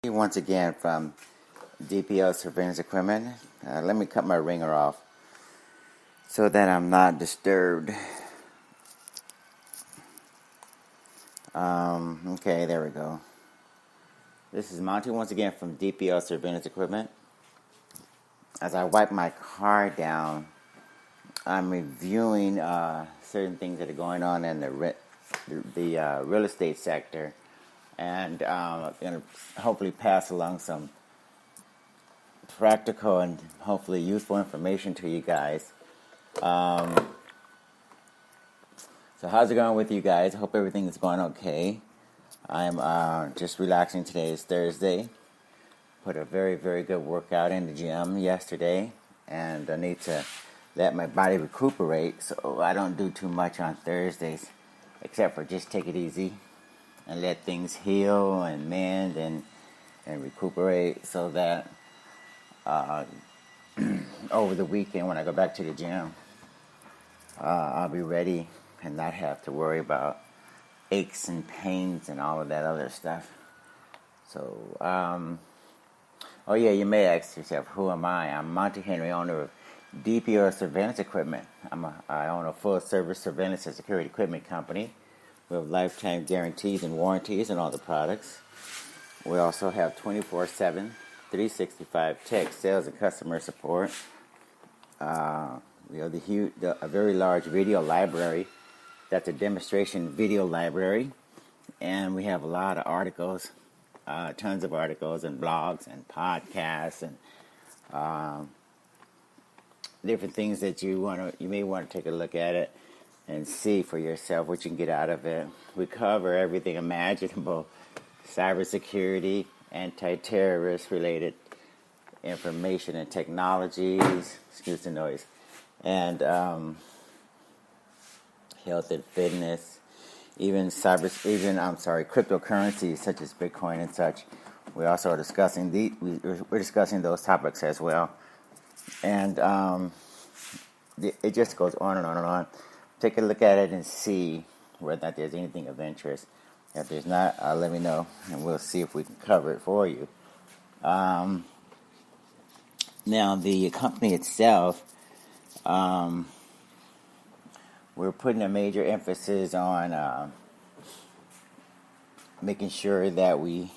Once again from DPO Surveillance Equipment. Let me cut my ringer off so that I'm not disturbed. Okay, there we go. This is Monty once again from DPO Surveillance Equipment. As I wipe my car down, I'm reviewing certain things that are going on in the real estate sector, and I'm going to hopefully pass along some practical and hopefully useful information to you guys. So how's it going with you guys? I hope everything is going okay. I'm just relaxing. Today is Thursday. Put a very, very good workout in the gym yesterday, and I need to let my body recuperate, so I don't do too much on Thursdays, except for just take it easy and let things heal and mend and recuperate, so that over the weekend when I go back to the gym, I'll be ready and not have to worry about aches and pains and all of that other stuff. So, oh yeah, you may ask yourself, who am I? I'm Monty Henry, owner of DPO Surveillance Equipment. I own a full-service surveillance and security equipment company with lifetime guarantees and warranties on all the products. We also have 24/7, 365 tech sales and customer support. We have a very large video library. That's a demonstration video library, and we have a lot of articles, tons of articles and blogs and podcasts and different things that you may want to take a look at it and see for yourself what you can get out of it. We cover everything imaginable: cybersecurity, anti-terrorist related information and technologies, excuse the noise, and health and fitness, cryptocurrencies such as Bitcoin and such. We also are discussing we're discussing those topics as well, and it just goes on and on and on. Take a look at it and see whether there's anything of interest. If there's not, let me know, and we'll see if we can cover it for you. Now, the company itself, we're putting a major emphasis on making sure that we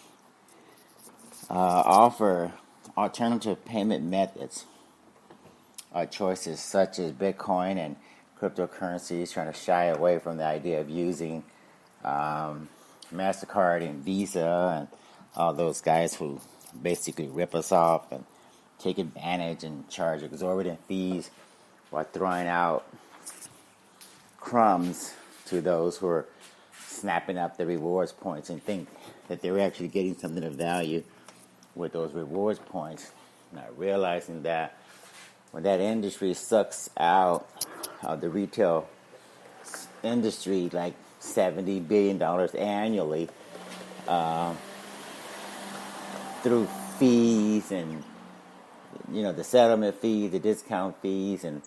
offer alternative payment methods, choices such as Bitcoin and cryptocurrencies, trying to shy away from the idea of using MasterCard and Visa and all those guys who basically rip us off and take advantage and charge exorbitant fees while throwing out crumbs to those who are snapping up the rewards points and think that they're actually getting something of value with those rewards points, not realizing that when that industry sucks out of the retail industry like $70 billion annually through fees and the settlement fees, the discount fees, and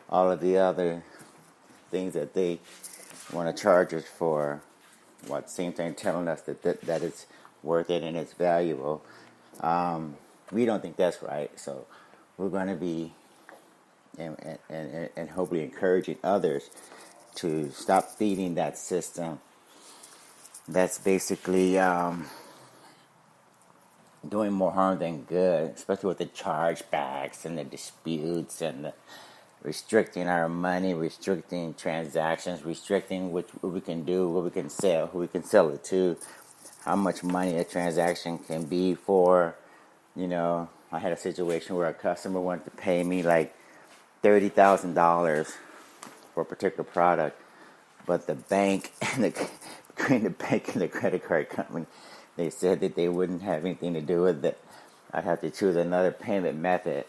all of the other things that they want to charge us for, while at the same time telling us that it's worth it and it's valuable. We don't think that's right, so we're going to be and hopefully encouraging others to stop feeding that system that's basically doing more harm than good, especially with the chargebacks and the disputes and the restricting our money, restricting transactions, restricting what we can do, what we can sell, who we can sell it to, how much money a transaction can be for. I had a situation where a customer wanted to pay me like $30,000 for a particular product, but the bank and between the bank and the credit card company, they said that they wouldn't have anything to do with it. I'd have to choose another payment method.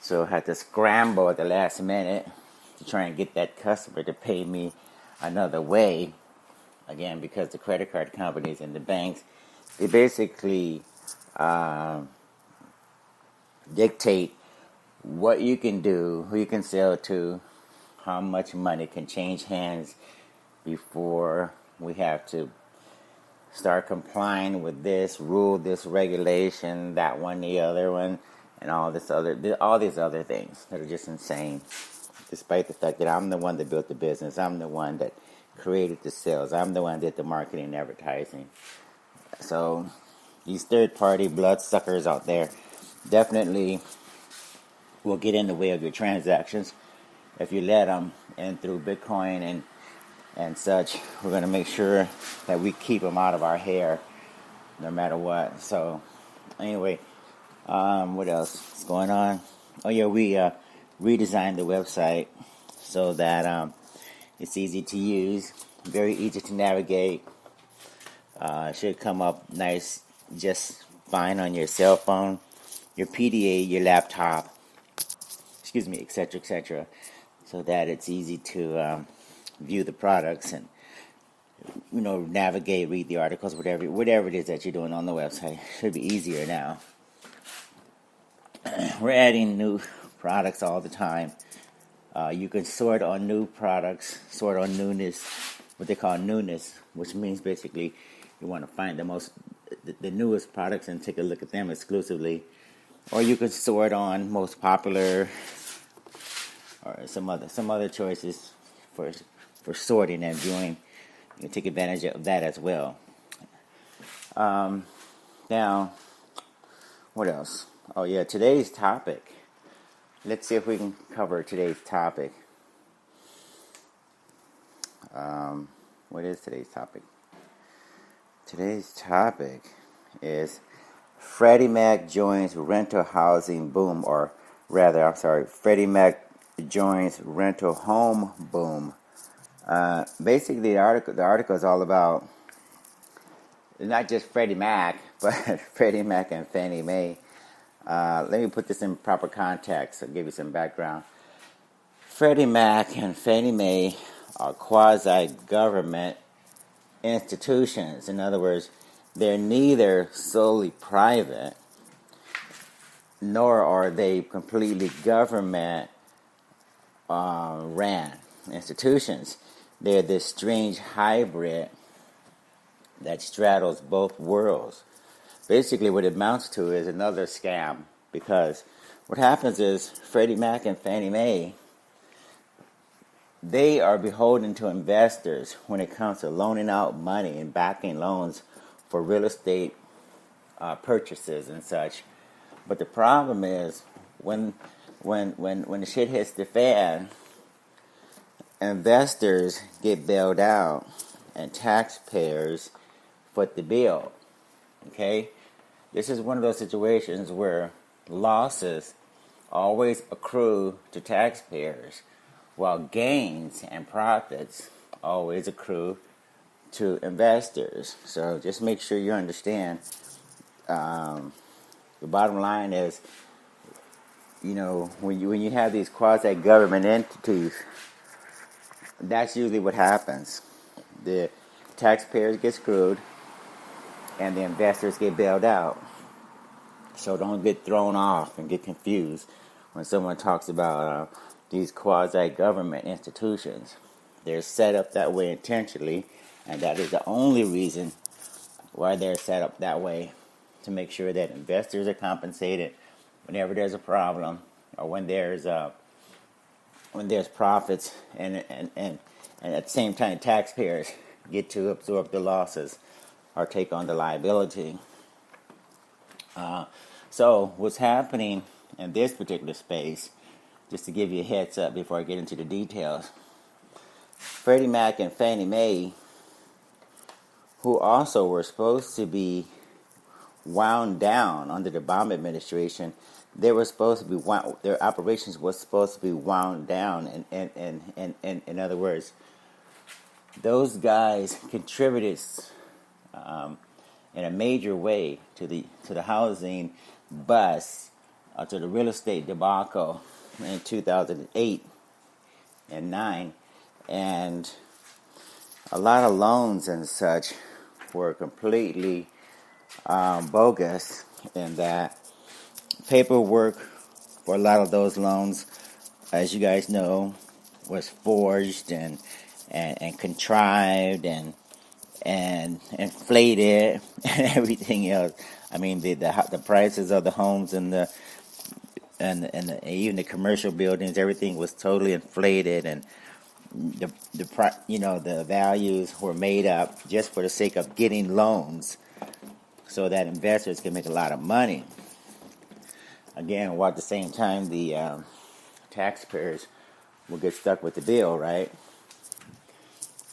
So I had to scramble at the last minute to try and get that customer to pay me another way. Again, because the credit card companies and the banks, they basically dictate what you can do, who you can sell to, how much money can change hands before we have to start complying with this rule, this regulation, that one, the other one, and all these other things that are just insane. Despite the fact that I'm the one that built the business, I'm the one that created the sales, I'm the one that did the marketing and advertising. So these third-party bloodsuckers out there definitely will get in the way of your transactions if you let them. And through Bitcoin and such, we're going to make sure that we keep them out of our hair no matter what. So anyway, what else is going on? Oh yeah, we redesigned the website so that it's easy to use, very easy to navigate. Should come up nice, just fine on your cell phone, your PDA, your laptop, etc., etc., so that it's easy to view the products and navigate, read the articles, whatever it is that you're doing on the website. Should be easier now. We're adding new products all the time. You can sort on new products, sort on newness, what they call newness, which means basically you want to find the newest products and take a look at them exclusively. Or you can sort on most popular, or some other choices for sorting and viewing. You can take advantage of that as well. Now, what else? Oh yeah, today's topic. Let's see if we can cover today's topic. What is today's topic? Today's topic is Freddie Mac joins rental housing boom, or rather, Freddie Mac joins rental home boom. Basically, the article is all about not just Freddie Mac, but Freddie Mac and Fannie Mae. Let me put this in proper context. I'll give you some background. Freddie Mac and Fannie Mae are quasi-government institutions. In other words, they're neither solely private, nor are they completely government ran institutions. They're this strange hybrid that straddles both worlds. Basically, what it amounts to is another scam, because what happens is Freddie Mac and Fannie Mae, they are beholden to investors when it comes to loaning out money and backing loans for real estate purchases and such. But the problem is when the shit hits the fan, investors get bailed out and taxpayers foot the bill. Okay? This is one of those situations where losses always accrue to taxpayers, while gains and profits always accrue to investors. So just make sure you understand. The bottom line is, when you have these quasi-government entities, that's usually what happens. The taxpayers get screwed, and the investors get bailed out. So don't get thrown off and get confused when someone talks about these quasi-government institutions. They're set up that way intentionally, and that is the only reason why they're set up that way, to make sure that investors are compensated whenever there's a problem, or when there's profits, and at the same time taxpayers get to absorb the losses or take on the liability. So what's happening in this particular space, just to give you a heads up before I get into the details, Freddie Mac and Fannie Mae, who also were supposed to be wound down under the Obama administration, their operations was supposed to be wound down, and in other words, those guys contributed in a major way to the housing bust, to the real estate debacle in 2008 and 9, and a lot of loans and such were completely bogus, in that paperwork for a lot of those loans, as you guys know, was forged and contrived, and and inflated and everything else. I mean, the prices of the homes and even the commercial buildings, everything was totally inflated, and the values were made up just for the sake of getting loans, so that investors can make a lot of money. Again, while at the same time the taxpayers will get stuck with the bill, right?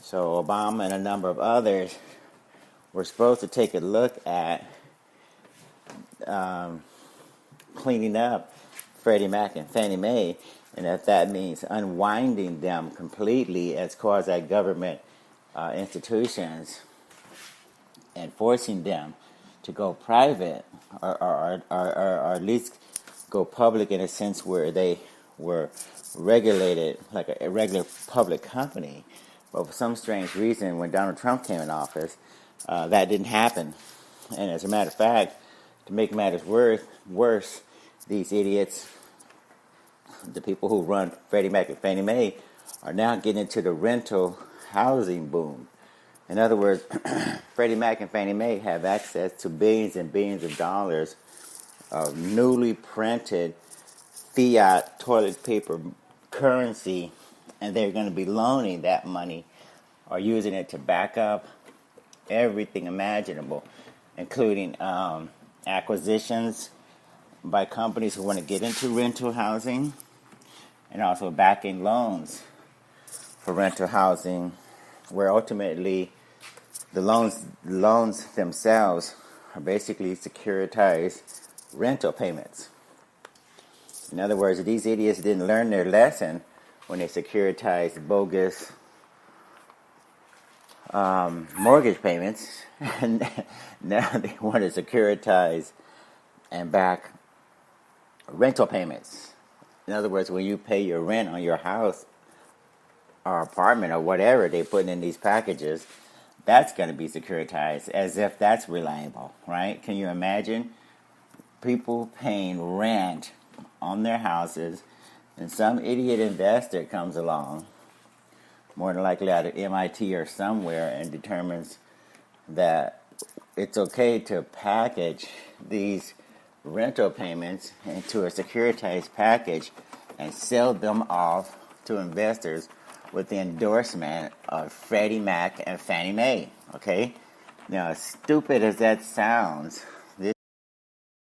So Obama and a number of others were supposed to take a look at cleaning up Freddie Mac and Fannie Mae, and if that means unwinding them completely as quasi-government institutions and forcing them to go private, or at least go public in a sense where they were regulated like a regular public company. But for some strange reason, when Donald Trump came in office, that didn't happen. And as a matter of fact, to make matters worse, these idiots, the people who run Freddie Mac and Fannie Mae, are now getting into the rental housing boom. In other words, Freddie Mac and Fannie Mae have access to billions and billions of dollars of newly printed fiat toilet paper currency, and they're going to be loaning that money or using it to back up everything imaginable, including acquisitions by companies who want to get into rental housing, and also backing loans for rental housing, where ultimately the loans themselves are basically securitized rental payments. In other words, these idiots didn't learn their lesson when they securitized bogus mortgage payments, and now they want to securitize and back rental payments. In other words, when you pay your rent on your house or apartment or whatever they put in these packages, that's going to be securitized, as if that's reliable, right? Can you imagine people paying rent on their houses, and some idiot investor comes along, more than likely out of MIT or somewhere, and determines that it's okay to package these rental payments into a securitized package and sell them off to investors with the endorsement of Freddie Mac and Fannie Mae, okay? Now, as stupid as that sounds,